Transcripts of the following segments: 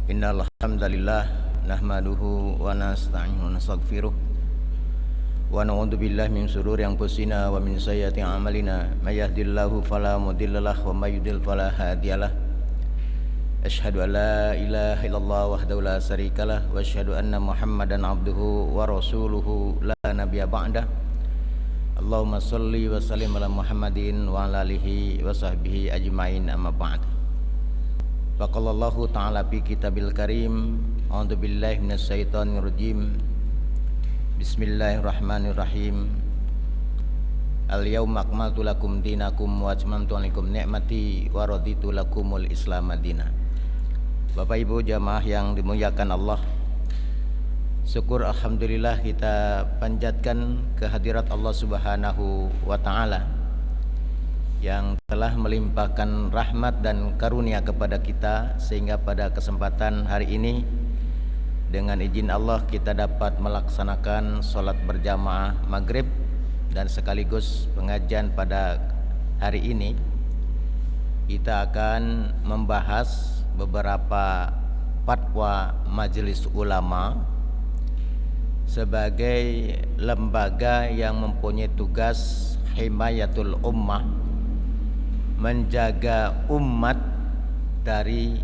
Innal hamdalillah nahmaduhu wa nasta'inuhu wa nastaghfiruh wa na'udzu billahi min shururi anfusina wa min sayyiati a'malina may yahdihillahu fala mudhillalah wa may yudhlil fala hadiyalah. Asyhadu an la ilaha illallah wahdahu la syarikalah wa asyhadu anna Muhammadan abduhu wa rasuluhu la nabiyya ba'dah. Allahumma shalli wa sallim ala Muhammadin wa ala alihi wa sahbihi ajmain, amma ba'd. Faqalallahu ta'ala fi kitabil karim, a'udzu billahi minasyaitonir rajim. Bismillahirrahmanirrahim. Al-yawma akmaltu lakum dinakum wa atmamtu 'alaikum ni'mati wa raditu lakumul Islam madina. Bapak Ibu jamaah yang dimuliakan Allah, syukur alhamdulillah kita panjatkan kehadirat Allah Subhanahu wa taala yang telah melimpahkan rahmat dan karunia kepada kita, sehingga pada kesempatan hari ini dengan izin Allah kita dapat melaksanakan sholat berjamaah maghrib dan sekaligus pengajian pada hari ini. Kita akan membahas beberapa fatwa Majelis Ulama sebagai lembaga yang mempunyai tugas himayatul ummah, menjaga umat dari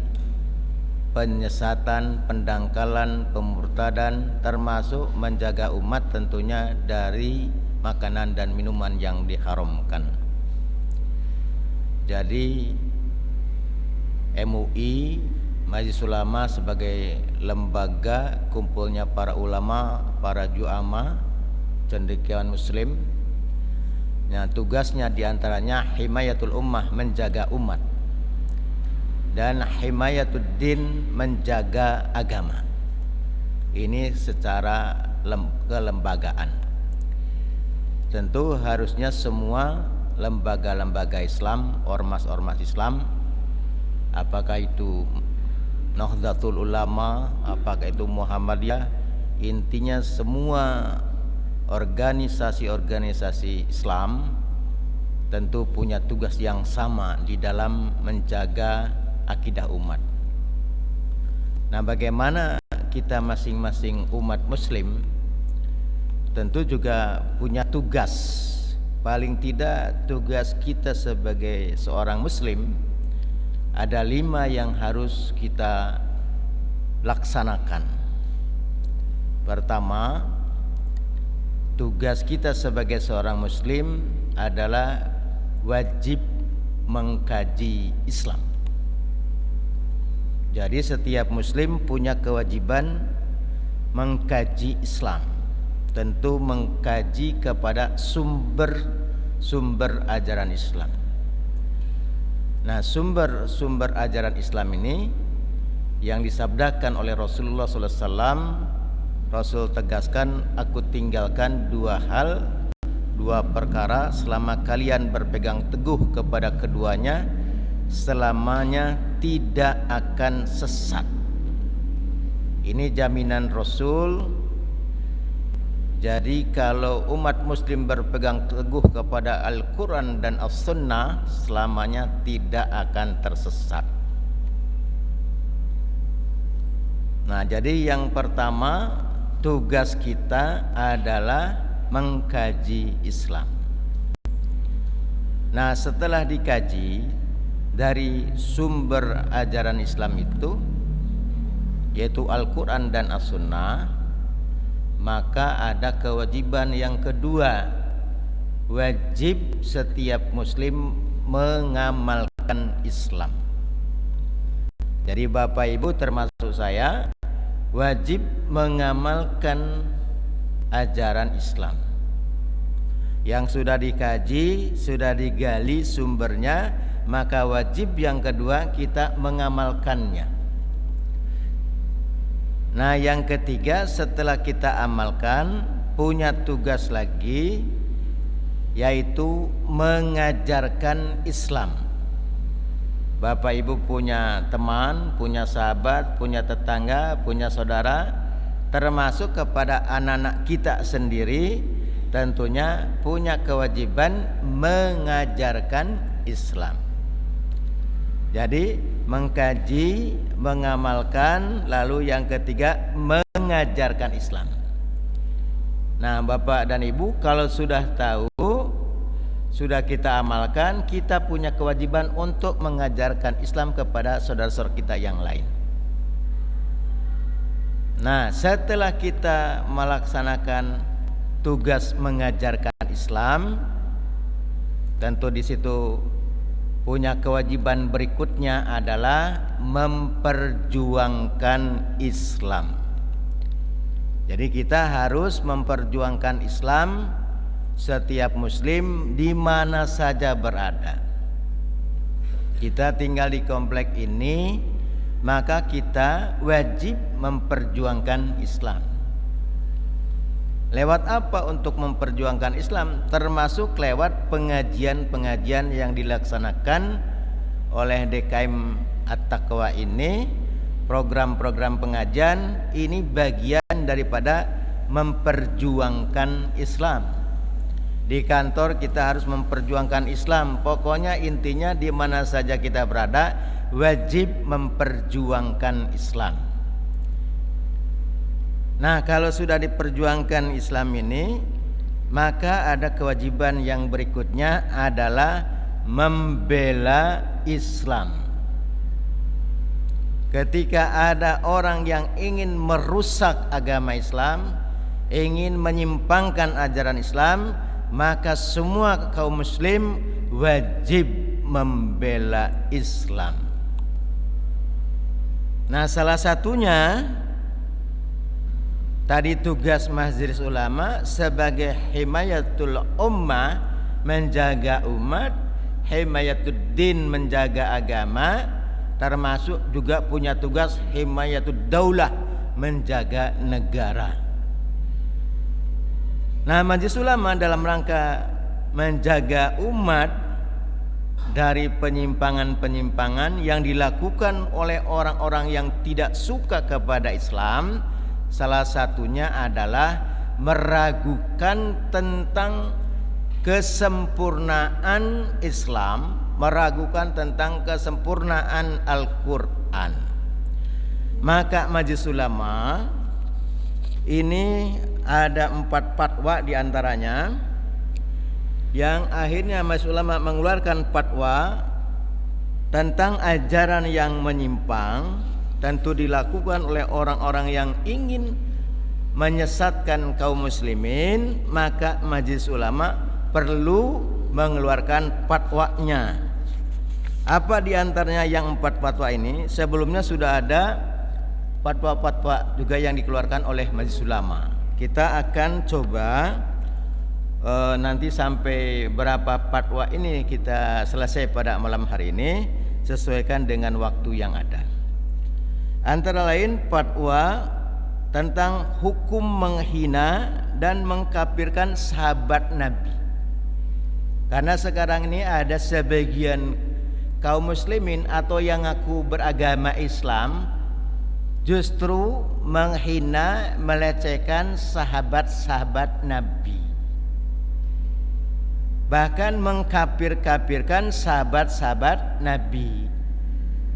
penyesatan, pendangkalan, pemurtadan, termasuk menjaga umat tentunya dari makanan dan minuman yang diharamkan. Jadi MUI Majelis Ulama sebagai lembaga kumpulnya para ulama, para juama, cendekiawan muslim. Nah, tugasnya diantaranya himayatul ummah, menjaga umat, dan himayatud din, menjaga agama. Ini secara kelembagaan. Tentu harusnya semua lembaga-lembaga Islam, ormas-ormas Islam, apakah itu Nahdlatul Ulama, apakah itu Muhammadiyah, intinya semua organisasi-organisasi Islam tentu punya tugas yang sama di dalam menjaga akidah umat. Nah, bagaimana kita masing-masing umat muslim tentu juga punya tugas. Paling tidak tugas kita sebagai seorang muslim ada 5 yang harus kita laksanakan. Pertama, tugas kita sebagai seorang muslim adalah wajib mengkaji Islam. Jadi setiap muslim punya kewajiban mengkaji Islam. Tentu mengkaji kepada sumber ajaran Islam. Nah, sumber ajaran Islam ini yang disabdakan oleh Rasulullah SAW. Rasul tegaskan, aku tinggalkan 2 hal, 2 perkara, selama kalian berpegang teguh kepada keduanya, selamanya tidak akan sesat. Ini jaminan Rasul. Jadi kalau umat muslim berpegang teguh kepada Al-Quran dan As-Sunnah, selamanya tidak akan tersesat. Nah, jadi yang pertama, tugas kita adalah mengkaji Islam. Nah, setelah dikaji dari sumber ajaran Islam itu, yaitu Al-Quran dan As-Sunnah, maka ada kewajiban yang kedua. Wajib setiap muslim mengamalkan Islam. Jadi Bapak Ibu termasuk saya wajib mengamalkan ajaran Islam yang sudah dikaji, sudah digali sumbernya, maka wajib yang kedua kita mengamalkannya. Nah, yang ketiga, setelah kita amalkan, punya tugas lagi, yaitu mengajarkan Islam. Bapak Ibu punya teman, punya sahabat, punya tetangga, punya saudara, termasuk kepada anak-anak kita sendiri, tentunya punya kewajiban mengajarkan Islam. Jadi mengkaji, mengamalkan, lalu yang ketiga mengajarkan Islam. Nah, Bapak dan Ibu, kalau sudah tahu, sudah kita amalkan, kita punya kewajiban untuk mengajarkan Islam kepada saudara-saudara kita yang lain. Nah, setelah kita melaksanakan tugas mengajarkan Islam, tentu di situ punya kewajiban berikutnya adalah memperjuangkan Islam. Jadi kita harus memperjuangkan Islam setiap muslim di mana saja berada. Kita tinggal di komplek ini, maka kita wajib memperjuangkan Islam. Lewat apa untuk memperjuangkan Islam? Termasuk lewat pengajian-pengajian yang dilaksanakan oleh DKM At-Taqwa ini. Program-program pengajian ini bagian daripada memperjuangkan Islam. Di kantor kita harus memperjuangkan Islam. Pokoknya intinya di mana saja kita berada, wajib memperjuangkan Islam. Nah, kalau sudah diperjuangkan Islam ini, maka ada kewajiban yang berikutnya adalah membela Islam. Ketika ada orang yang ingin merusak agama Islam, ingin menyimpangkan ajaran Islam, maka semua kaum muslim wajib membela Islam. Nah, salah satunya tadi tugas Majelis Ulama sebagai himayatul ummah, menjaga umat, himayatud din, menjaga agama, termasuk juga punya tugas himayatud daulah, menjaga negara. Nah, Majelis Ulama dalam rangka menjaga umat dari penyimpangan-penyimpangan yang dilakukan oleh orang-orang yang tidak suka kepada Islam, salah satunya adalah meragukan tentang kesempurnaan Islam, meragukan tentang kesempurnaan Al-Quran. Maka Majelis Ulama ini ada 4 fatwa diantaranya, yang akhirnya Majelis Ulama mengeluarkan fatwa tentang ajaran yang menyimpang, tentu dilakukan oleh orang-orang yang ingin menyesatkan kaum muslimin, maka Majelis Ulama perlu mengeluarkan fatwanya. Apa diantaranya yang 4 fatwa ini? Sebelumnya sudah ada fatwa-fatwa juga yang dikeluarkan oleh Majelis Ulama. Kita akan coba nanti sampai berapa fatwa ini kita selesai pada malam hari ini, sesuaikan dengan waktu yang ada. Antara lain fatwa tentang hukum menghina dan mengkafirkan sahabat Nabi. Karena sekarang ini ada sebagian kaum muslimin atau yang ngaku beragama Islam justru menghina, melecehkan sahabat-sahabat Nabi. Bahkan mengkafir-kafirkan sahabat-sahabat Nabi,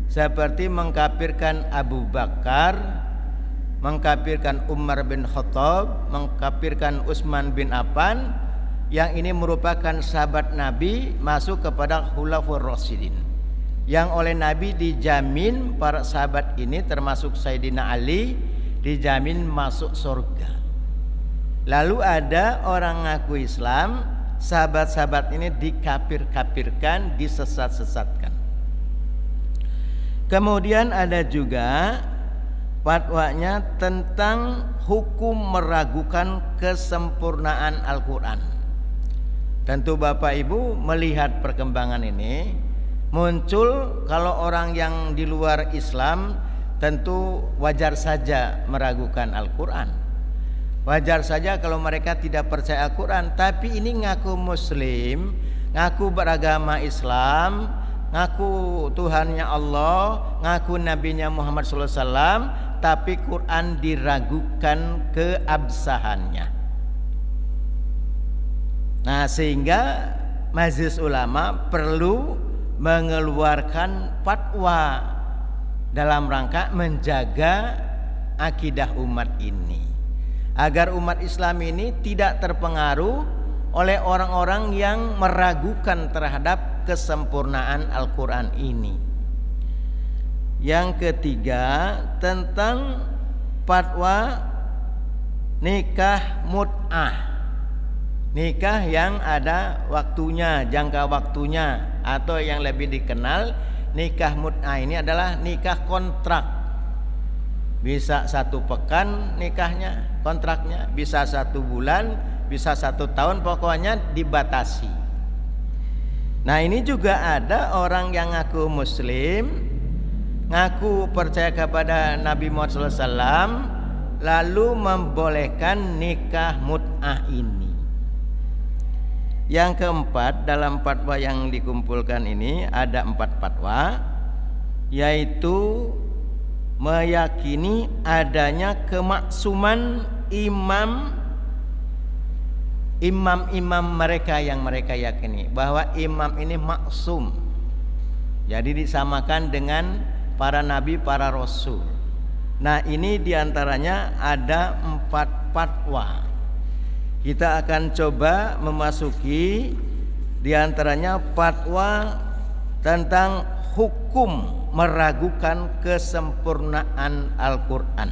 seperti mengkafirkan Abu Bakar, mengkafirkan Umar bin Khattab, mengkafirkan Utsman bin Affan, yang ini merupakan sahabat Nabi, masuk kepada Khulafaur Rasyidin, yang oleh Nabi dijamin para sahabat ini termasuk Sayyidina Ali dijamin masuk surga. Lalu ada orang ngaku Islam, sahabat-sahabat ini dikafir-kafirkan, disesat-sesatkan. Kemudian ada juga fatwanya tentang hukum meragukan kesempurnaan Al-Quran. Tentu Bapak Ibu melihat perkembangan ini muncul, kalau orang yang di luar Islam tentu wajar saja meragukan Al-Quran. Wajar saja kalau mereka tidak percaya Al-Quran. Tapi ini ngaku muslim, ngaku beragama Islam, ngaku Tuhannya Allah, ngaku Nabinya Muhammad SAW, tapi Quran diragukan keabsahannya. Nah, sehingga Majelis Ulama perlu mengeluarkan fatwa dalam rangka menjaga akidah umat ini, agar umat Islam ini tidak terpengaruh oleh orang-orang yang meragukan terhadap kesempurnaan Al-Quran ini. Yang ketiga, tentang fatwa nikah mut'ah, nikah yang ada waktunya, jangka waktunya, atau yang lebih dikenal nikah mut'ah ini adalah nikah kontrak. Bisa 1 pekan nikahnya, kontraknya, bisa 1 bulan, bisa 1 tahun, pokoknya dibatasi. Nah, ini juga ada orang yang ngaku muslim, ngaku percaya kepada Nabi Muhammad SAW, lalu membolehkan nikah mut'ah ini. Yang keempat, dalam fatwa yang dikumpulkan ini ada 4 fatwa, yaitu meyakini adanya kemaksuman imam-imam mereka yang mereka yakini bahwa imam ini maksum, jadi disamakan dengan para nabi, para rasul. Nah, ini diantaranya ada 4 fatwa. Kita akan coba memasuki diantaranya fatwa tentang hukum meragukan kesempurnaan Al-Quran.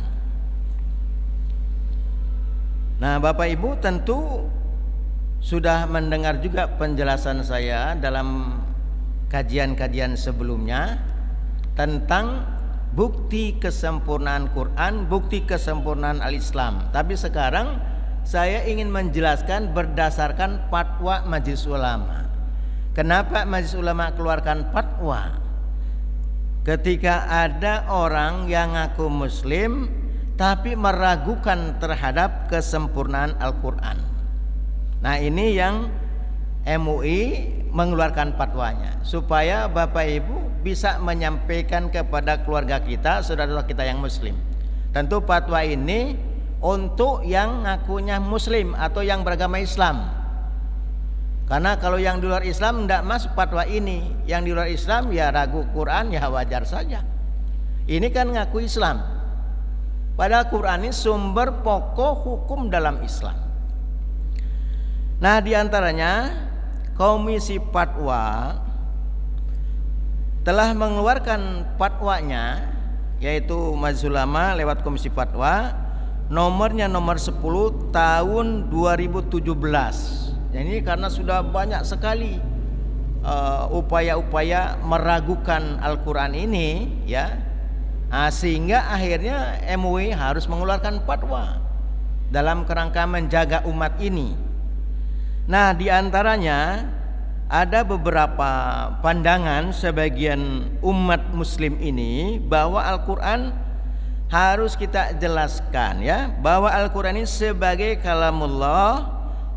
Nah, Bapak Ibu tentu sudah mendengar juga penjelasan saya dalam kajian-kajian sebelumnya tentang bukti kesempurnaan Quran, bukti kesempurnaan Al-Islam. Tapi sekarang saya ingin menjelaskan berdasarkan fatwa Majelis Ulama. Kenapa Majelis Ulama keluarkan fatwa? Ketika ada orang yang ngaku muslim tapi meragukan terhadap kesempurnaan Al-Quran. Nah, ini yang MUI mengeluarkan fatwanya, supaya Bapak Ibu bisa menyampaikan kepada keluarga kita, saudara-saudara kita yang muslim. Tentu fatwa ini untuk yang ngakunya muslim atau yang beragama Islam. Karena kalau yang di luar Islam tidak masuk fatwa ini. Yang di luar Islam ya ragu Quran, ya wajar saja. Ini kan ngaku Islam. Padahal Quran ini sumber pokok hukum dalam Islam. Nah, diantaranya Komisi Fatwa telah mengeluarkan fatwanya, yaitu Majelis Ulama lewat Komisi Fatwa nomornya nomor 10 tahun 2017. Ini karena sudah banyak sekali upaya-upaya meragukan Al-Quran ini, ya, sehingga akhirnya MUI harus mengeluarkan fatwa dalam kerangka menjaga umat ini. Nah, diantaranya ada beberapa pandangan sebagian umat muslim ini bahwa Al-Quran harus kita jelaskan, ya, bahwa Al-Quran ini sebagai kalamullah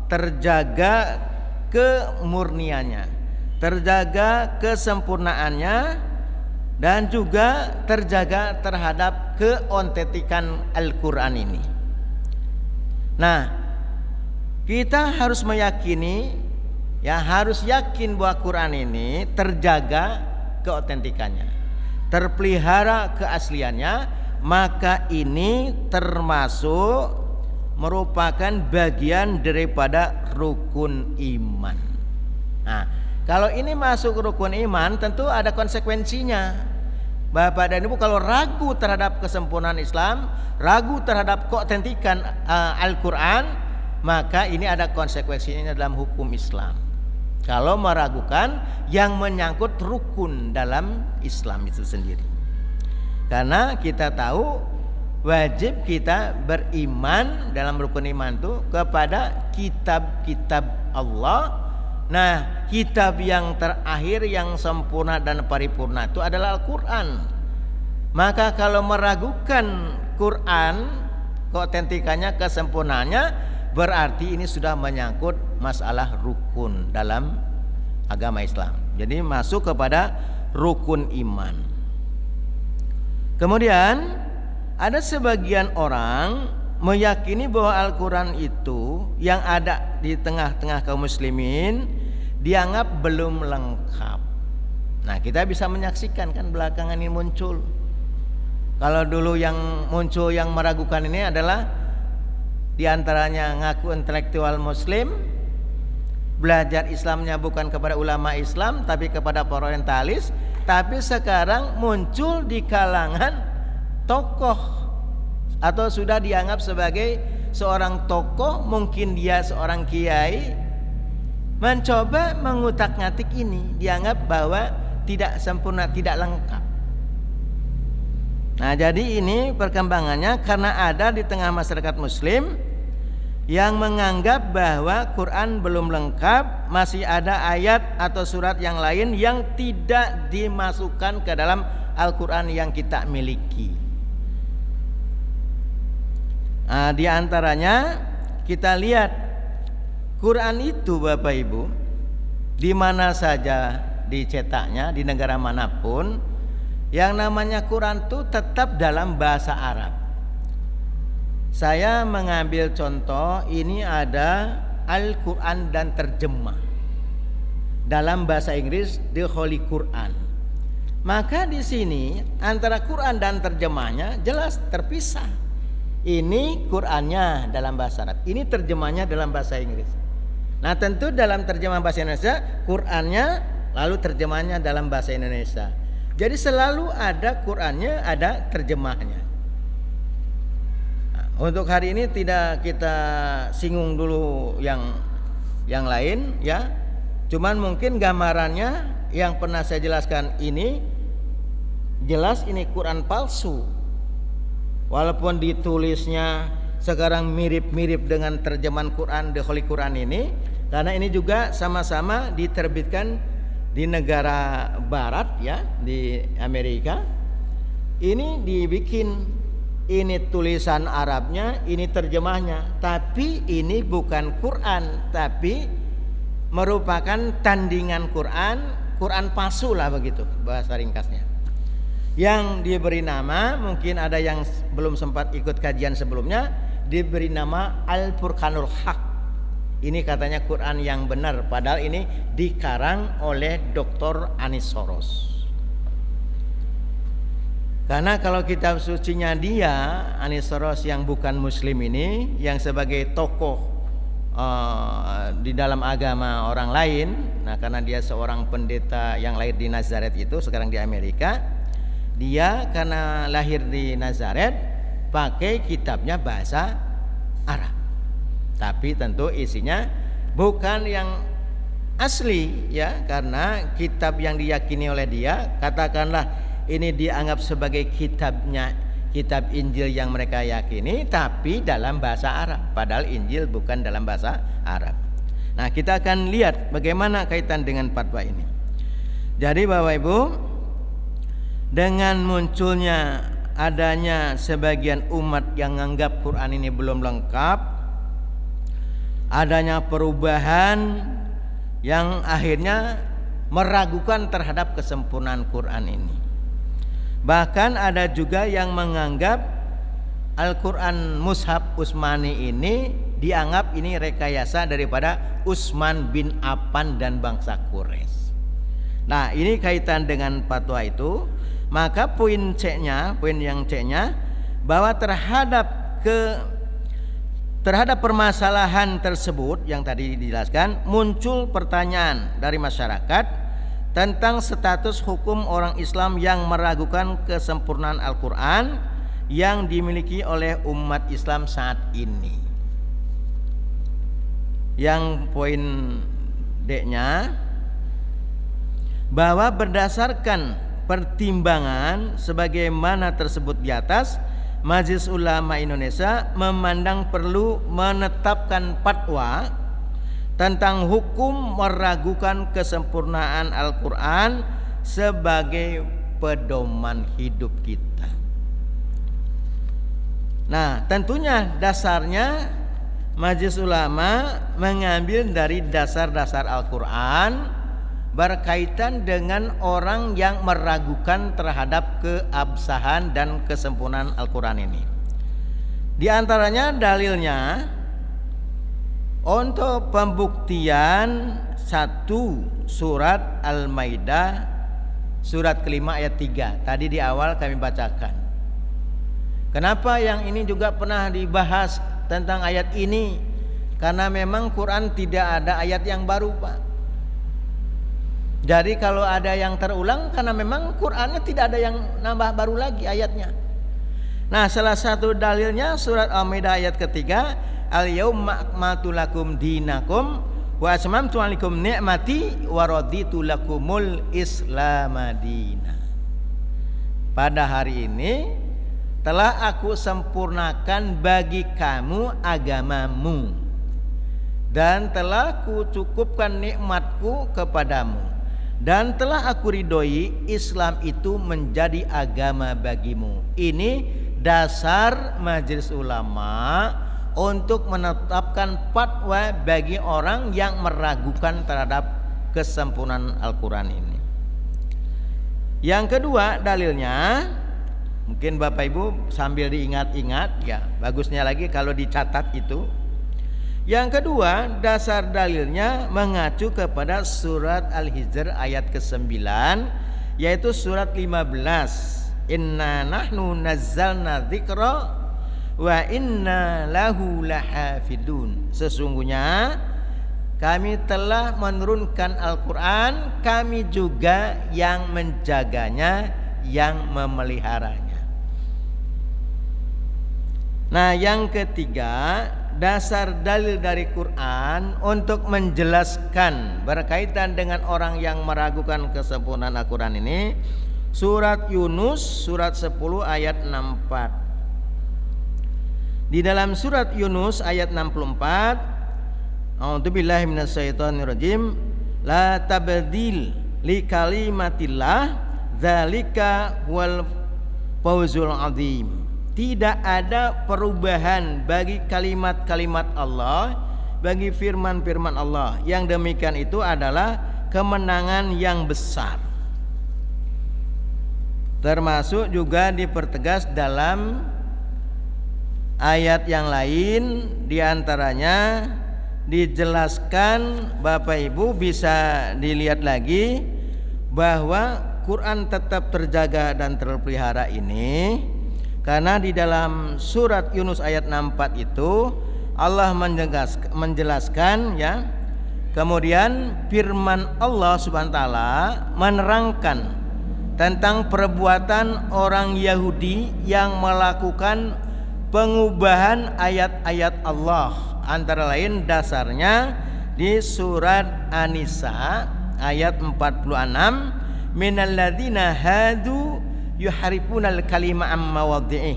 terjaga kemurniannya, terjaga kesempurnaannya, dan juga terjaga terhadap keotentikan Al-Quran ini. Nah, kita harus meyakini, ya, harus yakin bahwa Quran ini terjaga keotentikannya, terpelihara keasliannya, maka ini termasuk merupakan bagian daripada rukun iman. Nah, kalau ini masuk rukun iman, tentu ada konsekuensinya. Bapak dan Ibu kalau ragu terhadap kesempurnaan Islam, ragu terhadap keotentikan Al-Quran, maka ini ada konsekuensinya dalam hukum Islam. Kalau meragukan yang menyangkut rukun dalam Islam itu sendiri. Karena kita tahu wajib kita beriman dalam rukun iman itu kepada kitab-kitab Allah. Nah, kitab yang terakhir yang sempurna dan paripurna itu adalah Al-Quran. Maka kalau meragukan Quran, keotentikannya, kesempurnaannya, berarti ini sudah menyangkut masalah rukun dalam agama Islam. Jadi masuk kepada rukun iman. Kemudian ada sebagian orang meyakini bahwa Al-Quran itu yang ada di tengah-tengah kaum muslimin dianggap belum lengkap. Nah, kita bisa menyaksikan kan belakangan ini muncul. Kalau dulu yang muncul yang meragukan ini adalah diantaranya ngaku intelektual Muslim, belajar Islamnya bukan kepada ulama Islam tapi kepada para orientalis, tapi sekarang muncul di kalangan tokoh atau sudah dianggap sebagai seorang tokoh, mungkin dia seorang kiai, mencoba mengutak-ngatik ini, dianggap bahwa tidak sempurna, tidak lengkap. Nah, jadi ini perkembangannya karena ada di tengah masyarakat Muslim yang menganggap bahwa Quran belum lengkap, masih ada ayat atau surat yang lain yang tidak dimasukkan ke dalam Al-Quran yang kita miliki. Nah, di antaranya kita lihat Quran itu Bapak Ibu, di mana saja dicetaknya, di negara manapun, yang namanya Quran itu tetap dalam bahasa Arab. Saya mengambil contoh, ini ada Al-Quran dan terjemah dalam bahasa Inggris, The Holy Quran. Maka di sini antara Quran dan terjemahnya jelas terpisah. Ini Qurannya dalam bahasa Arab, ini terjemahnya dalam bahasa Inggris. Nah, tentu dalam terjemah bahasa Indonesia Qurannya, lalu terjemahnya dalam bahasa Indonesia. Jadi selalu ada Qurannya, ada terjemahnya. Nah, untuk hari ini tidak kita singgung dulu yang lain ya. Cuman mungkin gambarannya yang pernah saya jelaskan ini jelas ini Quran palsu. Walaupun ditulisnya sekarang mirip-mirip dengan terjemahan Quran, The Holy Quran ini, karena ini juga sama-sama diterbitkan di negara barat ya, di Amerika. Ini dibikin, ini tulisan Arabnya, ini terjemahnya, tapi ini bukan Quran, tapi merupakan tandingan Quran, Quran palsu lah begitu bahasa ringkasnya. Yang diberi nama, mungkin ada yang belum sempat ikut kajian sebelumnya, diberi nama Al-Furqanul Haq. Ini katanya Quran yang benar, padahal ini dikarang oleh Dr. Anis Soros. Karena kalau kitab sucinya dia, Anis Soros yang bukan muslim ini, yang sebagai tokoh di dalam agama orang lain, nah karena dia seorang pendeta yang lahir di Nazaret itu, sekarang di Amerika. Dia karena lahir di Nazaret pakai kitabnya bahasa Arab, tapi tentu isinya bukan yang asli ya, karena kitab yang diyakini oleh dia, katakanlah ini dianggap sebagai kitabnya, kitab Injil yang mereka yakini, tapi dalam bahasa Arab, padahal Injil bukan dalam bahasa Arab. Nah, kita akan lihat bagaimana kaitan dengan fatwa ini. Jadi Bapak Ibu, dengan munculnya adanya sebagian umat yang menganggap Quran ini belum lengkap, adanya perubahan yang akhirnya meragukan terhadap kesempurnaan Quran ini. Bahkan ada juga yang menganggap Al-Quran Mushaf Utsmani ini dianggap ini rekayasa daripada Utsman bin Affan dan bangsa Quraisy. Nah, ini kaitan dengan fatwa itu. Maka poin yang C-nya bahwa terhadap permasalahan tersebut yang tadi dijelaskan, muncul pertanyaan dari masyarakat tentang status hukum orang Islam yang meragukan kesempurnaan Al-Quran yang dimiliki oleh umat Islam saat ini. Yang poin D-nya, bahwa berdasarkan pertimbangan sebagaimana tersebut di atas, Majelis Ulama Indonesia memandang perlu menetapkan fatwa tentang hukum meragukan kesempurnaan Al-Quran sebagai pedoman hidup kita. Nah, tentunya dasarnya Majelis Ulama mengambil dari dasar-dasar Al-Quran berkaitan dengan orang yang meragukan terhadap keabsahan dan kesempurnaan Al-Quran ini. Di antaranya dalilnya untuk pembuktian 1 surat Al-Maidah surat kelima ayat 3. Tadi di awal kami bacakan. Kenapa yang ini juga pernah dibahas tentang ayat ini? Karena memang Quran tidak ada ayat yang baru, Pak. Jadi kalau ada yang terulang, karena memang Qurannya tidak ada yang nambah baru lagi ayatnya. Nah, salah satu dalilnya surat Al-Maidah ayat ketiga, al-yauma akmaltu lakum dinakum wa atmamtu 'alaikum ni'mati wa raditu lakumul Islam madina. Pada hari ini telah aku sempurnakan bagi kamu agamamu dan telah ku cukupkan nikmatku kepadamu dan telah aku ridhoi Islam itu menjadi agama bagimu. Ini dasar majelis ulama untuk menetapkan fatwa bagi orang yang meragukan terhadap kesempurnaan Al-Quran ini. Yang kedua dalilnya, mungkin Bapak Ibu sambil diingat-ingat, ya bagusnya lagi kalau dicatat itu. Yang kedua, dasar dalilnya mengacu kepada surat Al-Hijr ayat ke-9, yaitu surat 15. Inna nahnu nazzalna dzikra wa inna lahu lahafidun. Sesungguhnya kami telah menurunkan Al-Quran, kami juga yang menjaganya, yang memeliharanya. Nah, yang ketiga, dasar dalil dari Quran untuk menjelaskan berkaitan dengan orang yang meragukan kesempurnaan Al-Quran ini, surat Yunus surat 10 ayat 64. Di dalam surat Yunus ayat 64, a'udzubillahi minasyaitonirrajim, la tabdil li kalimatillah dzalika wal fawzul azim. Tidak ada perubahan bagi kalimat-kalimat Allah, bagi firman-firman Allah. Yang demikian itu adalah kemenangan yang besar. Termasuk juga dipertegas dalam ayat yang lain, diantaranya dijelaskan, Bapak Ibu bisa dilihat lagi, bahwa Quran tetap terjaga dan terpelihara ini karena di dalam surat Yunus ayat 64 itu Allah menjelaskan, ya, kemudian firman Allah Subhanahu wa taala menerangkan tentang perbuatan orang Yahudi yang melakukan pengubahan ayat-ayat Allah, antara lain dasarnya di surat An-Nisa ayat 46, minalladzina hadu yuharifunal kalima amma wadhi'i,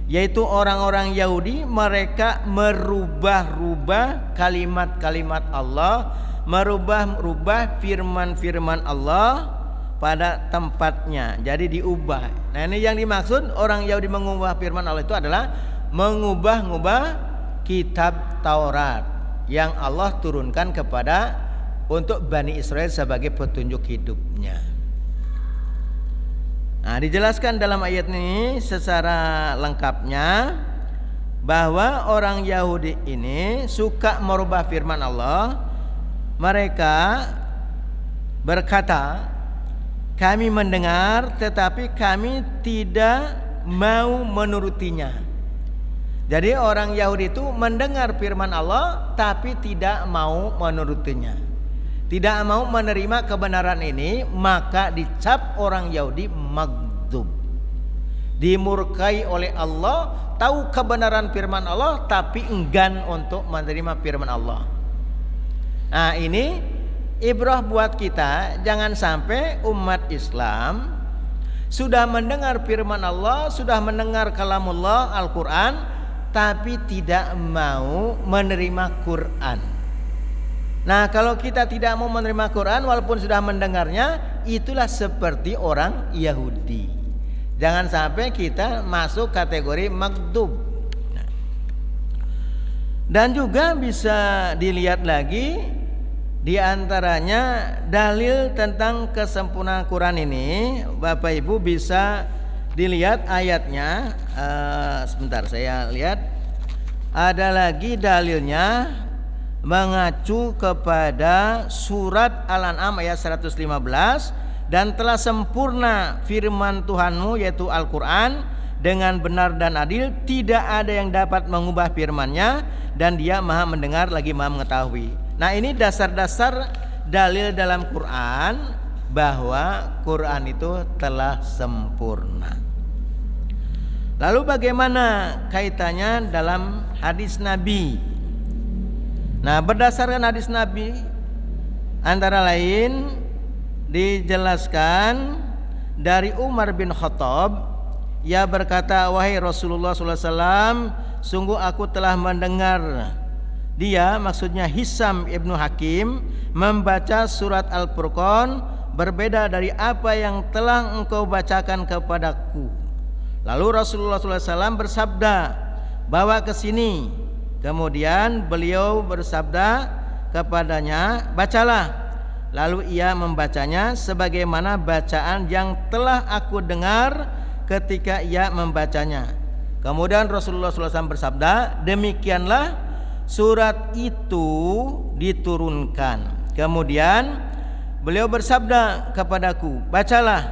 yaitu orang-orang Yahudi mereka merubah-rubah kalimat-kalimat Allah, merubah-rubah firman-firman Allah pada tempatnya, jadi diubah. Nah, ini yang dimaksud orang Yahudi mengubah firman Allah itu adalah mengubah-ubah kitab Taurat yang Allah turunkan kepada untuk Bani Israel sebagai petunjuk hidupnya. Nah, dijelaskan dalam ayat ini secara lengkapnya bahwa orang Yahudi ini suka merubah firman Allah. Mereka berkata, kami mendengar tetapi kami tidak mau menurutinya. Jadi orang Yahudi itu mendengar firman Allah tapi tidak mau menurutinya, tidak mau menerima kebenaran ini, maka dicap orang Yahudi maghdub, dimurkai oleh Allah, tahu kebenaran firman Allah tapi enggan untuk menerima firman Allah. Nah, ini ibrah buat kita, jangan sampai umat Islam sudah mendengar firman Allah, sudah mendengar kalamullah Al-Quran, tapi tidak mau menerima Quran. Nah, kalau kita tidak mau menerima Quran walaupun sudah mendengarnya, itulah seperti orang Yahudi. Jangan sampai kita masuk kategori maghdub. Nah, dan juga bisa dilihat lagi di antaranya dalil tentang kesempurnaan Quran ini, Bapak Ibu bisa dilihat ayatnya. Sebentar saya lihat. Ada lagi dalilnya mengacu kepada surat Al-An'am ayat 115, dan telah sempurna firman Tuhanmu yaitu Al-Quran dengan benar dan adil, tidak ada yang dapat mengubah firman-Nya, dan Dia Maha mendengar lagi Maha mengetahui. Nah, ini dasar-dasar dalil dalam Quran bahwa Quran itu telah sempurna. Lalu bagaimana kaitannya dalam hadis Nabi? Nah, berdasarkan hadis Nabi antara lain dijelaskan dari Umar bin Khattab, ia berkata, wahai Rasulullah SAW, sungguh aku telah mendengar dia, maksudnya Hisam ibnu Hakim, membaca surat Al-Furqan berbeda dari apa yang telah engkau bacakan kepadaku. Lalu Rasulullah SAW bersabda, bawa ke sini. Kemudian beliau bersabda kepadanya, bacalah. Lalu ia membacanya sebagaimana bacaan yang telah aku dengar ketika ia membacanya. Kemudian Rasulullah SAW bersabda, demikianlah surat itu diturunkan. Kemudian beliau bersabda kepadaku, bacalah.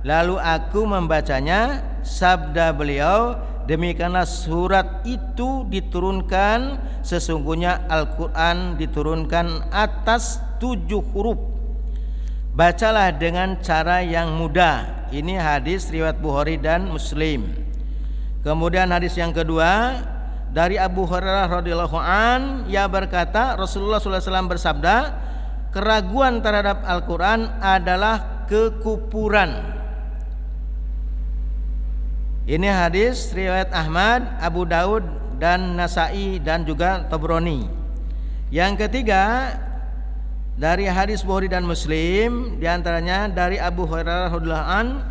Lalu aku membacanya. Sabda beliau, demikianlah surat itu diturunkan. Sesungguhnya Al-Quran diturunkan atas 7 huruf. Bacalah dengan cara yang mudah. Ini hadis riwayat Bukhari dan Muslim. Kemudian hadis yang kedua dari Abu Hurairah radhiyallahu an, ia berkata, Rasulullah SAW bersabda, keraguan terhadap Al-Quran adalah kekufuran. Ini hadis riwayat Ahmad, Abu Daud dan Nasai dan juga Tabrani. Yang ketiga dari hadis Bukhari dan Muslim, diantaranya dari Abu Hurairah radhiyallahu an,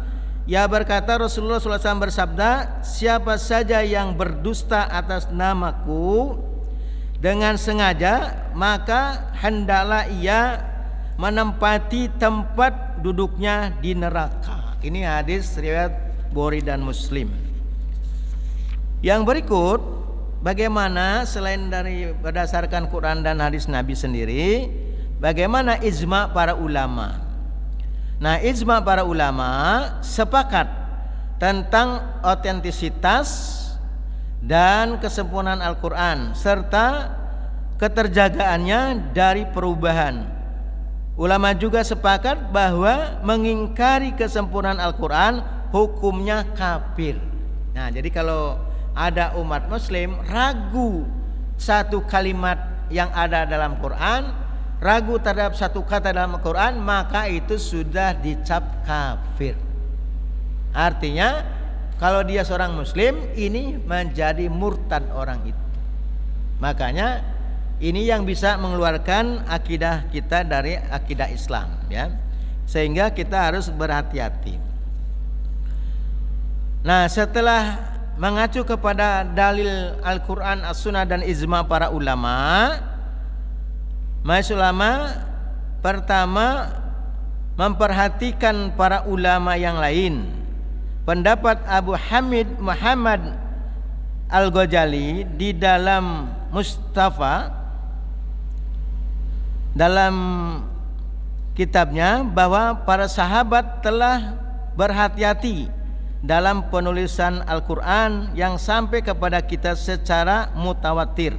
ia berkata, Rasulullah SAW bersabda, siapa saja yang berdusta atas namaku dengan sengaja, maka hendaklah ia menempati tempat duduknya di neraka. Ini hadis riwayat Bukhari dan Muslim. Yang berikut, bagaimana selain dari berdasarkan Quran dan hadis Nabi sendiri, bagaimana ijma para ulama? Nah, ijma para ulama sepakat tentang otentisitas dan kesempurnaan Al-Quran serta keterjagaannya dari perubahan. Ulama juga sepakat bahwa mengingkari kesempurnaan Al-Quran hukumnya kafir. Nah, jadi kalau ada umat muslim ragu satu kalimat yang ada dalam Quran, ragu terhadap satu kata dalam Quran, maka itu sudah dicap kafir. Artinya kalau dia seorang muslim, ini menjadi murtad orang itu. Makanya ini yang bisa mengeluarkan akidah kita dari akidah Islam, ya. Sehingga kita harus berhati-hati. Nah, setelah mengacu kepada dalil Al-Quran, As-Sunnah dan ijma para ulama, majelis ulama pertama memperhatikan para ulama yang lain. Pendapat Abu Hamid Muhammad Al-Ghazali di dalam Mustafa, dalam kitabnya, bahwa para sahabat telah berhati-hati dalam penulisan Al-Quran yang sampai kepada kita secara mutawatir.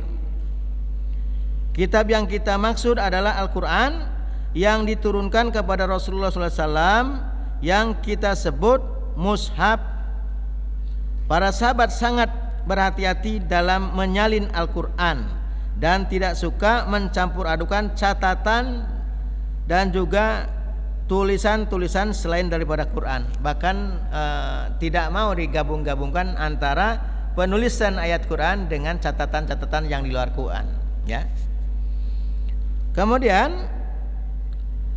Kitab yang kita maksud adalah Al-Quran yang diturunkan kepada Rasulullah SAW, yang kita sebut mushaf. Para sahabat sangat berhati-hati dalam menyalin Al-Quran dan tidak suka mencampur adukan catatan dan juga tulisan-tulisan selain daripada Quran. Bahkan tidak mau digabung-gabungkan antara penulisan ayat Quran dengan catatan-catatan yang di luar Quran, ya. Kemudian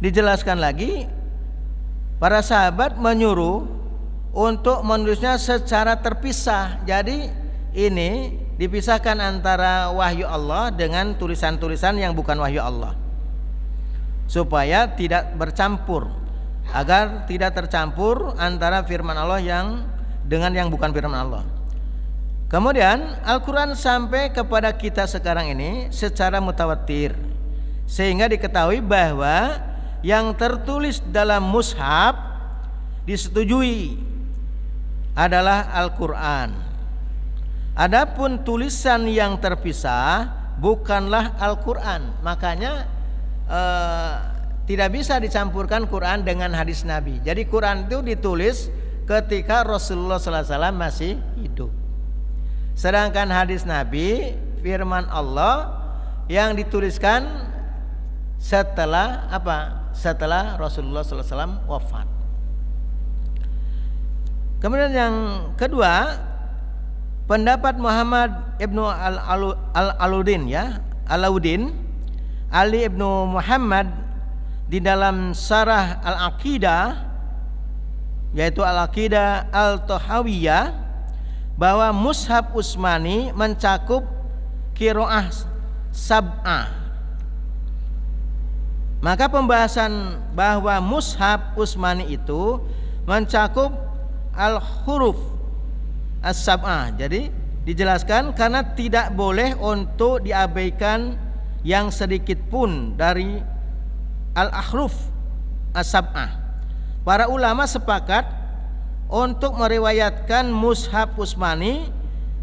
dijelaskan lagi, para sahabat menyuruh untuk menulisnya secara terpisah. Jadi ini dipisahkan antara wahyu Allah dengan tulisan-tulisan yang bukan wahyu Allah, supaya tidak bercampur, agar tidak tercampur antara firman Allah yang dengan yang bukan firman Allah. Kemudian Al-Quran sampai kepada kita sekarang ini secara mutawatir, sehingga diketahui bahwa yang tertulis dalam mushaf disetujui adalah Al-Quran. Adapun tulisan yang terpisah bukanlah Al-Quran. Makanya tidak bisa dicampurkan Quran dengan hadis Nabi. Jadi Quran itu ditulis ketika Rasulullah SAW masih hidup. Sedangkan hadis Nabi, firman Allah yang dituliskan setelah apa? Setelah Rasulullah SAW wafat. Kemudian yang kedua, pendapat Muhammad ibnu Alauddin Ali ibnu Muhammad di dalam Syarah Al-Aqidah, yaitu Al-Aqidah Al-Tahawiyah, bahwa mushaf Utsmani mencakup qiraah sab'ah. Maka pembahasan bahwa mushaf Utsmani itu mencakup al-huruf as-sab'ah. Jadi dijelaskan karena tidak boleh untuk diabaikan yang sedikit pun dari al-ahruf as-sab'ah. Para ulama sepakat untuk meriwayatkan mushaf Utsmani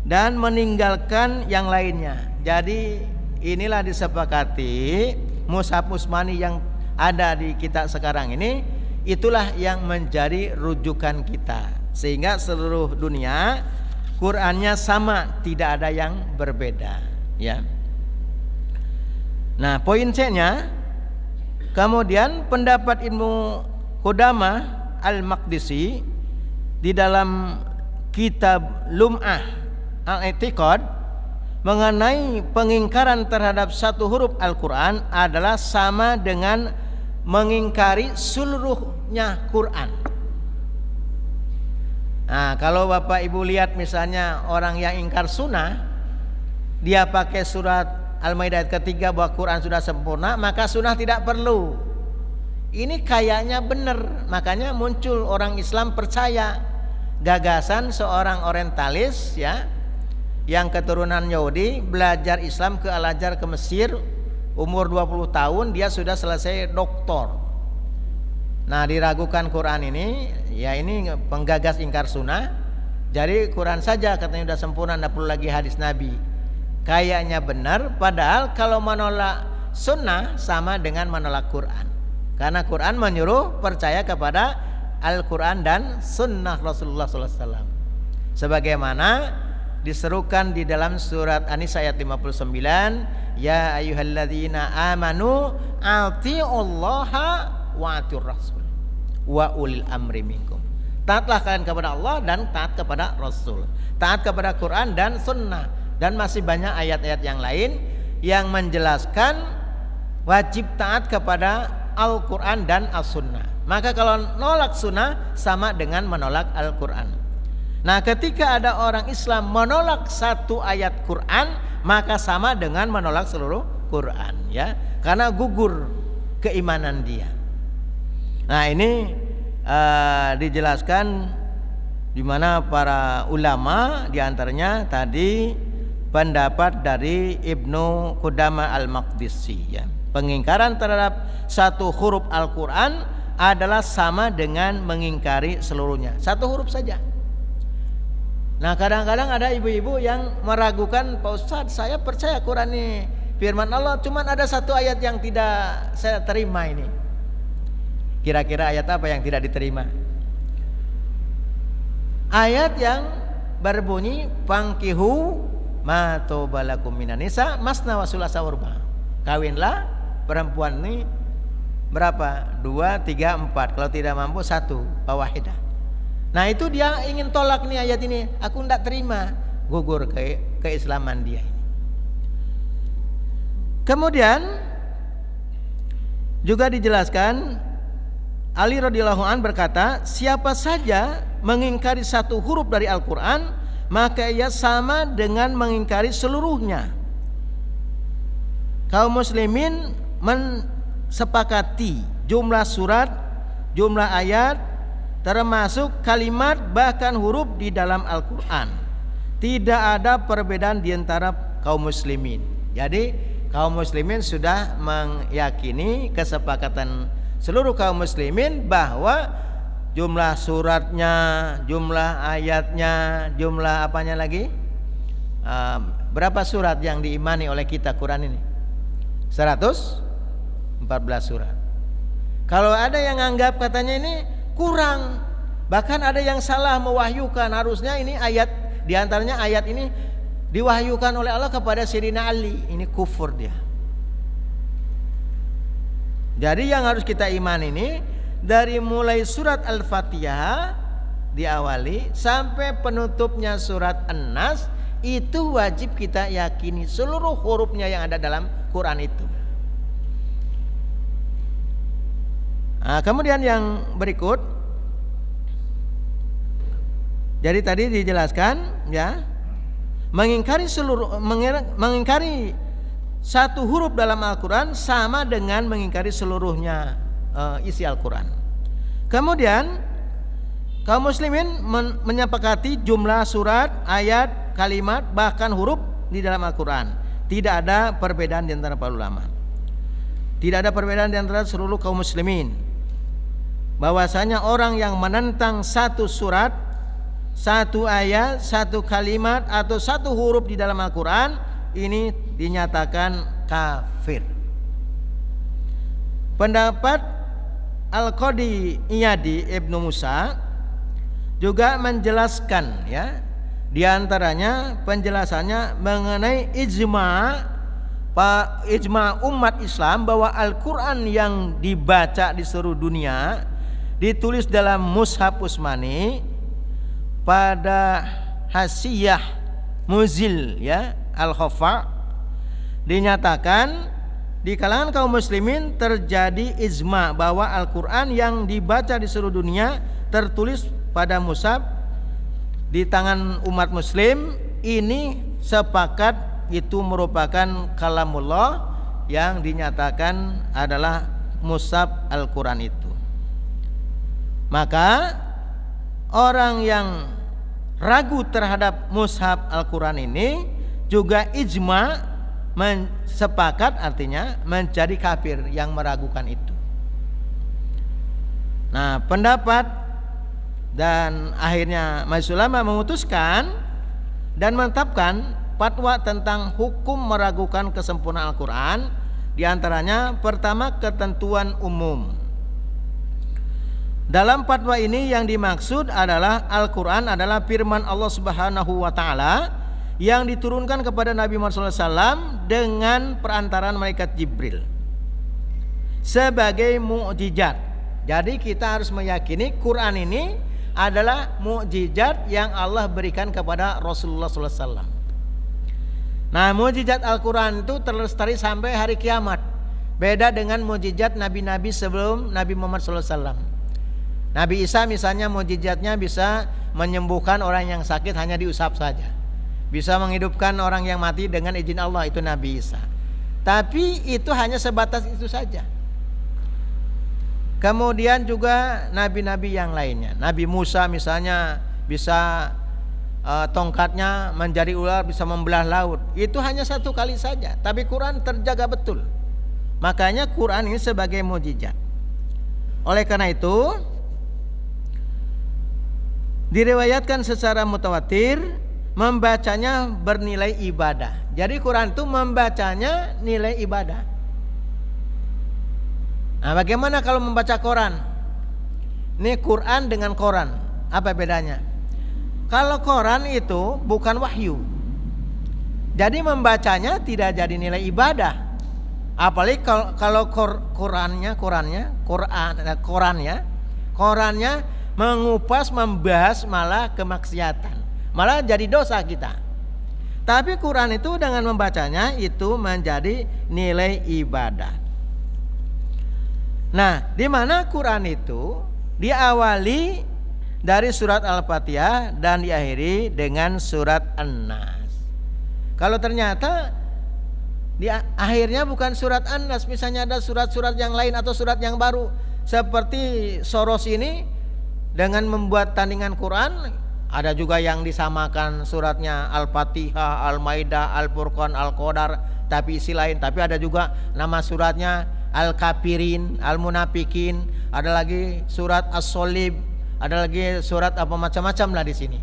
dan meninggalkan yang lainnya. Jadi inilah disepakati mushaf Utsmani yang ada di kita sekarang ini, itulah yang menjadi rujukan kita, sehingga seluruh dunia Qur'annya sama, tidak ada yang berbeda, ya. Nah, poin C-nya, kemudian pendapat Ibnu Qudamah Al-Maqdisi di dalam kitab Lum'ah Al-I'tiqad mengenai pengingkaran terhadap satu huruf Al-Quran adalah sama dengan mengingkari seluruhnya Quran. Nah, kalau Bapak Ibu lihat misalnya orang yang ingkar sunnah, dia pakai surat Al-Maidah ayat ketiga bahwa Quran sudah sempurna, maka sunnah tidak perlu. Ini kayaknya benar, makanya muncul orang Islam percaya gagasan seorang orientalis, ya, yang keturunan Yahudi, belajar Islam ke Al-Azhar ke Mesir, umur 20 tahun dia sudah selesai doktor. Nah, diragukan Quran ini, ya ini penggagas ingkar sunnah. Jadi Quran saja katanya sudah sempurna, tidak perlu lagi hadis Nabi. Kayaknya benar, padahal kalau menolak sunnah sama dengan menolak Quran. Karena Quran menyuruh percaya kepada Al-Quran dan sunnah Rasulullah SAW, sebagaimana diserukan di dalam surat An-Nisa ayat 59, ya ayyuhalladzina amanu atiullaha wa atiur rasul wa ulil amri minkum. Taatlah kalian kepada Allah dan taat kepada Rasul, taat kepada Quran dan sunnah. Dan masih banyak ayat-ayat yang lain yang menjelaskan wajib taat kepada Al-Quran dan As-Sunnah. Maka kalau nolak sunnah sama dengan menolak Al-Quran. Nah, ketika ada orang Islam menolak satu ayat Quran, maka sama dengan menolak seluruh Quran, ya, karena gugur keimanan dia. Nah, ini dijelaskan di mana para ulama, diantaranya tadi pendapat dari Ibnu Qudamah Al-Maqdisi, ya. Pengingkaran terhadap satu huruf Al-Quran adalah sama dengan mengingkari seluruhnya, satu huruf saja. Nah, kadang-kadang ada ibu-ibu yang meragukan, Pak Ustadz, saya percaya Quran ini firman Allah, cuman ada satu ayat yang tidak saya terima ini. Kira-kira ayat apa yang tidak diterima? Ayat yang berbunyi fankihu ma tobalakum minan nisa masna wa sulasa wa ruba. Kawinlah perempuan ini berapa? 2, 3, 4. Kalau tidak mampu 1, fawahidah. Nah, itu dia ingin tolak nih ayat ini. Aku tidak terima. Gugur keislaman dia ini. Kemudian juga dijelaskan, Ali radhiyallahu an berkata, siapa saja mengingkari satu huruf dari Al-Quran, maka ia sama dengan mengingkari seluruhnya. Kaum muslimin mensepakati jumlah surat, jumlah ayat, termasuk kalimat bahkan huruf di dalam Al-Quran. Tidak ada perbedaan di antara kaum muslimin. Jadi kaum muslimin sudah meyakini kesepakatan seluruh kaum muslimin bahwa jumlah suratnya, jumlah ayatnya, jumlah apanya lagi? Berapa surat yang diimani oleh kita Quran ini? 114 surat. Kalau ada yang anggap katanya ini kurang, bahkan ada yang salah mewahyukan, harusnya ini ayat, diantaranya ayat ini diwahyukan oleh Allah kepada Sayyidina Ali, ini kufur dia. Jadi yang harus kita iman ini dari mulai surat Al-Fatihah diawali sampai penutupnya surat An-Nas, itu wajib kita yakini seluruh hurufnya yang ada dalam Quran itu. Nah, kemudian yang berikut, jadi tadi dijelaskan ya, mengingkari satu huruf dalam Al-Quran sama dengan mengingkari seluruhnya isi Al-Quran. Kemudian kaum muslimin menyepakati jumlah surat, ayat, kalimat, bahkan huruf di dalam Al-Quran. Tidak ada perbedaan di antara para ulama. Tidak ada perbedaan di antara seluruh kaum muslimin, bahwasanya orang yang menentang satu surat, satu ayat, satu kalimat atau satu huruf di dalam Al-Quran, ini dinyatakan kafir. Pendapat Al-Qadi Iyadi Ibnu Musa juga menjelaskan ya, di antaranya penjelasannya mengenai ijma umat Islam bahwa Al-Quran yang dibaca di seluruh dunia ditulis dalam Mushaf Utsmani pada hasiyah Muzil ya Al-Khafa, dinyatakan di kalangan kaum muslimin terjadi ijma bahwa Al-Quran yang dibaca di seluruh dunia tertulis pada mushaf di tangan umat muslim ini sepakat itu merupakan kalamullah yang dinyatakan adalah mushaf Al-Quran itu. Maka orang yang ragu terhadap mushaf Al-Quran ini juga ijma sepakat, artinya menjadi kafir yang meragukan itu. Nah, pendapat dan akhirnya majelis ulama memutuskan dan menetapkan fatwa tentang hukum meragukan kesempurnaan Al-Quran. Di antaranya pertama, ketentuan umum. Dalam fatwa ini yang dimaksud adalah Al-Quran adalah firman Allah Subhanahu wa Ta'ala yang diturunkan kepada Nabi Muhammad SAW dengan perantaraan malaikat Jibril sebagai mukjizat. Jadi kita harus meyakini Quran ini adalah mukjizat yang Allah berikan kepada Rasulullah SAW. Nah, mukjizat Al-Quran itu terlestari sampai hari kiamat. Beda dengan mukjizat nabi-nabi sebelum Nabi Muhammad SAW. Nabi Isa misalnya mukjizatnya bisa menyembuhkan orang yang sakit hanya diusap saja, bisa menghidupkan orang yang mati dengan izin Allah, itu Nabi Isa. Tapi itu hanya sebatas itu saja. Kemudian juga nabi-nabi yang lainnya, Nabi Musa misalnya bisa tongkatnya menjadi ular, bisa membelah laut. Itu hanya satu kali saja, tapi Quran terjaga betul. Makanya Quran ini sebagai mukjizat. Oleh karena itu diriwayatkan secara mutawatir membacanya bernilai ibadah. Jadi Quran itu membacanya nilai ibadah. Nah, bagaimana kalau membaca Quran? Ini Quran dengan Quran, apa bedanya? Kalau Quran itu bukan wahyu, jadi membacanya tidak jadi nilai ibadah. Apalagi kalau Qurannya mengupas, membahas malah kemaksiatan, malah jadi dosa kita. Tapi Quran itu dengan membacanya itu menjadi nilai ibadah. Nah, di mana Quran itu diawali dari surat Al-Fatihah dan diakhiri dengan surat An-Nas. Kalau ternyata di akhirnya bukan surat An-Nas, misalnya ada surat-surat yang lain atau surat yang baru, seperti Soros ini dengan membuat tandingan Quran, ada juga yang disamakan suratnya Al-Fatihah, Al-Maidah, Al-Furqan, Al-Qadar, tapi isi lain. Tapi ada juga nama suratnya Al-Kafirin, Al-Munafikin, ada lagi surat As-Solib, ada lagi surat apa macam-macam lah di sini.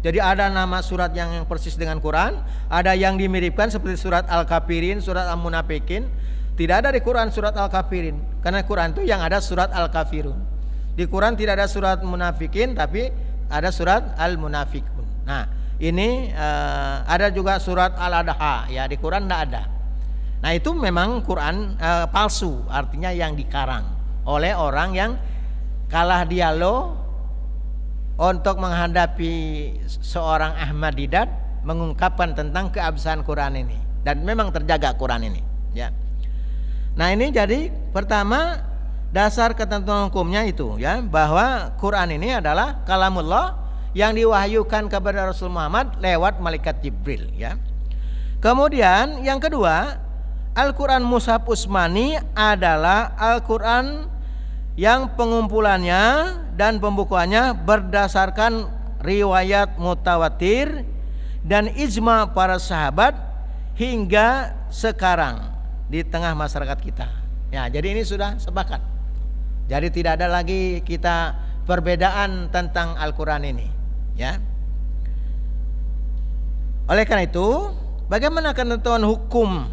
Jadi ada nama surat yang persis dengan Quran, ada yang dimiripkan seperti surat Al-Kafirin, surat Al-Munafikin. Tidak ada di Quran surat Al-Kafirin, karena Quran itu yang ada surat Al-Kafirun. Di Quran tidak ada surat Munafikin, tapi ada surat Al-Munafikun. Nah, ini ada juga surat Al-Adha, ya di Quran tidak ada. Nah, itu memang Quran palsu, artinya yang dikarang oleh orang yang kalah dialog untuk menghadapi seorang Ahmad Didat mengungkapkan tentang keabsahan Quran ini, dan memang terjaga Quran ini, ya. Nah, ini jadi pertama dasar ketentuan hukumnya itu, ya, bahwa Quran ini adalah kalamullah yang diwahyukan kepada Rasul Muhammad lewat malaikat Jibril, ya. Kemudian yang kedua, Al-Quran Mushaf Utsmani adalah Al-Quran yang pengumpulannya dan pembukuannya berdasarkan riwayat mutawatir dan ijma para sahabat hingga sekarang di tengah masyarakat kita. Ya, jadi ini sudah sepakat. Jadi tidak ada lagi kita perbedaan tentang Al-Quran ini, ya. Oleh karena itu, bagaimana ketentuan hukum?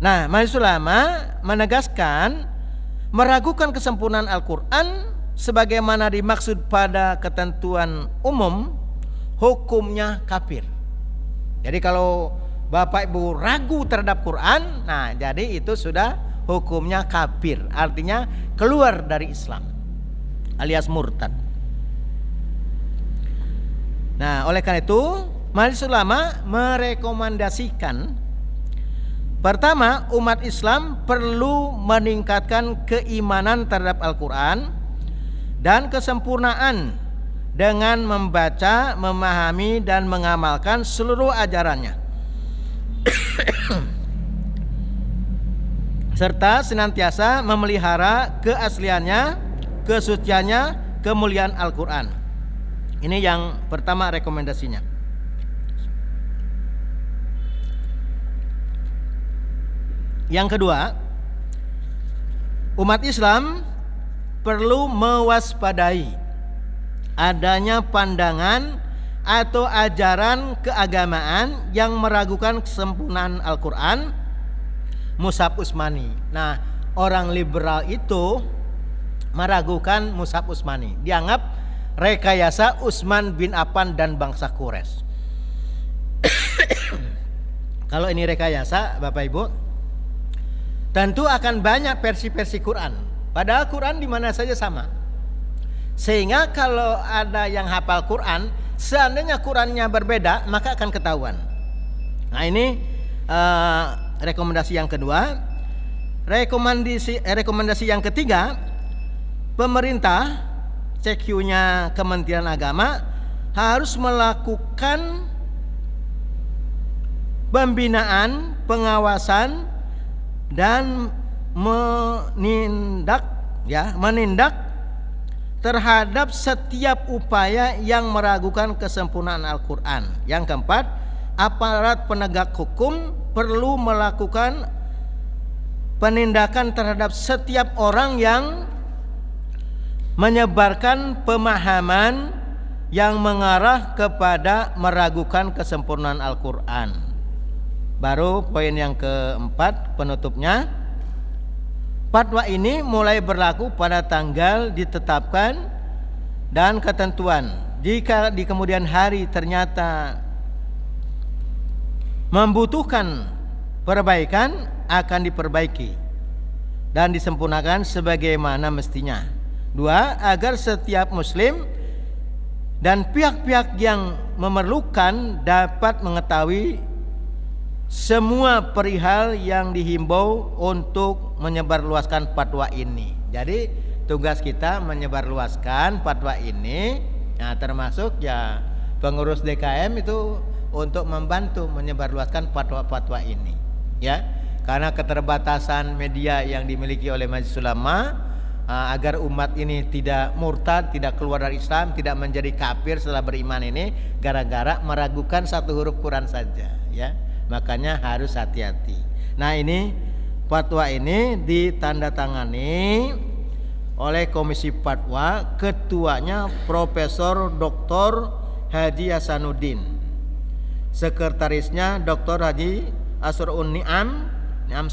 Nah, majelis ulama menegaskan meragukan kesempurnaan Al-Quran sebagaimana dimaksud pada ketentuan umum, hukumnya kafir. Jadi kalau Bapak Ibu ragu terhadap Quran, nah jadi itu sudah hukumnya kafir, artinya keluar dari Islam alias murtad. Nah, oleh karena itu majelis ulama merekomendasikan, pertama, umat Islam perlu meningkatkan keimanan terhadap Al-Quran dan kesempurnaan dengan membaca, memahami, dan mengamalkan seluruh ajarannya serta senantiasa memelihara keasliannya, kesuciannya, kemuliaan Al-Quran. Ini yang pertama rekomendasinya. Yang kedua, umat Islam perlu mewaspadai adanya pandangan atau ajaran keagamaan yang meragukan kesempurnaan Al-Quran Mushaf Utsmani. Nah, orang liberal itu meragukan Mushaf Utsmani, dianggap rekayasa Utsman bin Affan dan bangsa Quraisy. Kalau ini rekayasa, Bapak Ibu, tentu akan banyak versi-versi Quran. Padahal Quran di mana saja sama. Sehingga kalau ada yang hafal Quran, seandainya Qurannya berbeda, maka akan ketahuan. Nah, ini rekomendasi yang kedua. Rekomendasi yang ketiga, pemerintah, CQ-nya Kementerian Agama, harus melakukan pembinaan, pengawasan, dan menindak terhadap setiap upaya yang meragukan kesempurnaan Al-Quran. Yang keempat, aparat penegak hukum perlu melakukan penindakan terhadap setiap orang yang menyebarkan pemahaman yang mengarah kepada meragukan kesempurnaan Al-Quran. Baru poin yang keempat, penutupnya, fatwa ini mulai berlaku pada tanggal ditetapkan dan ketentuan. Jika di kemudian hari ternyata membutuhkan perbaikan, akan diperbaiki dan disempurnakan sebagaimana mestinya. Dua, agar setiap muslim dan pihak-pihak yang memerlukan dapat mengetahui semua perihal yang dihimbau untuk menyebarluaskan fatwa ini. Jadi tugas kita menyebarluaskan fatwa ini, nah termasuk ya pengurus DKM itu untuk membantu menyebarluaskan fatwa-fatwa ini, ya. Karena keterbatasan media yang dimiliki oleh Majelis Ulama, agar umat ini tidak murtad, tidak keluar dari Islam, tidak menjadi kafir setelah beriman ini gara-gara meragukan satu huruf Quran saja, ya. Makanya harus hati-hati. Nah, ini Fatwa ini ditandatangani oleh Komisi Fatwa, ketuanya Profesor Dr. Haji Hasanuddin, sekretarisnya Dr. Haji Asrun Ni'am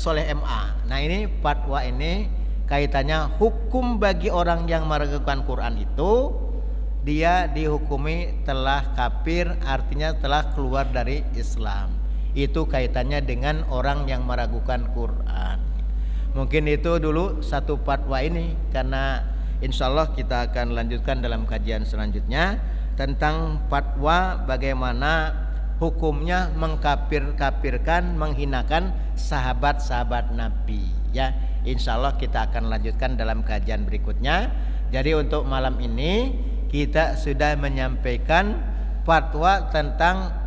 Soleh MA. Nah ini fatwa ini kaitannya hukum bagi orang yang meragukan Quran itu, dia dihukumi telah kafir, artinya telah keluar dari Islam. Itu kaitannya dengan orang yang meragukan Quran. Mungkin itu dulu satu fatwa ini, karena insya Allah kita akan lanjutkan dalam kajian selanjutnya tentang fatwa bagaimana hukumnya mengkafir-kafirkan, menghinakan sahabat-sahabat Nabi. Ya, insya Allah kita akan lanjutkan dalam kajian berikutnya. Jadi untuk malam ini kita sudah menyampaikan fatwa tentang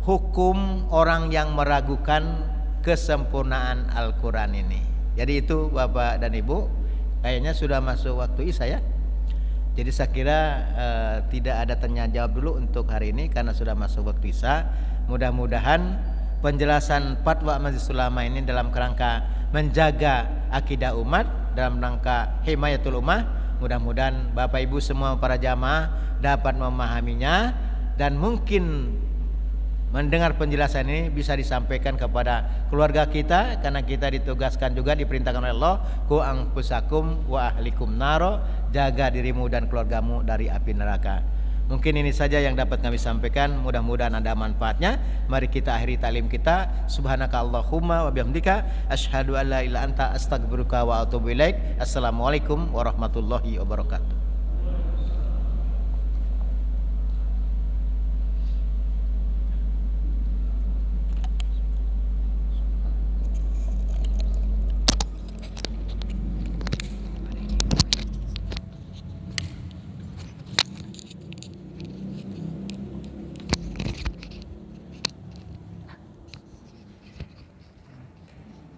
hukum orang yang meragukan kesempurnaan Al-Quran ini. Jadi itu Bapak dan Ibu, kayaknya sudah masuk waktu Isya ya. Jadi saya kira tidak ada tanya jawab dulu untuk hari ini karena sudah masuk waktu Isya. Mudah-mudahan penjelasan fatwa Majelis Ulama ini dalam kerangka menjaga akidah umat, dalam rangka himayatul ummah, mudah-mudahan Bapak Ibu semua para jamaah dapat memahaminya dan mungkin mendengar penjelasan ini bisa disampaikan kepada keluarga kita, karena kita ditugaskan juga, diperintahkan oleh Allah, ku anfusakum wa ahlikum naro, jaga dirimu dan keluargamu dari api neraka. Mungkin ini saja yang dapat kami sampaikan, mudah-mudahan ada manfaatnya. Mari kita akhiri taklim kita. Subhanaka Allahumma wa bihamdika asyhadu an la ilaha illa anta astaghfiruka wa atubu ilaik. Assalamualaikum warahmatullahi wabarakatuh.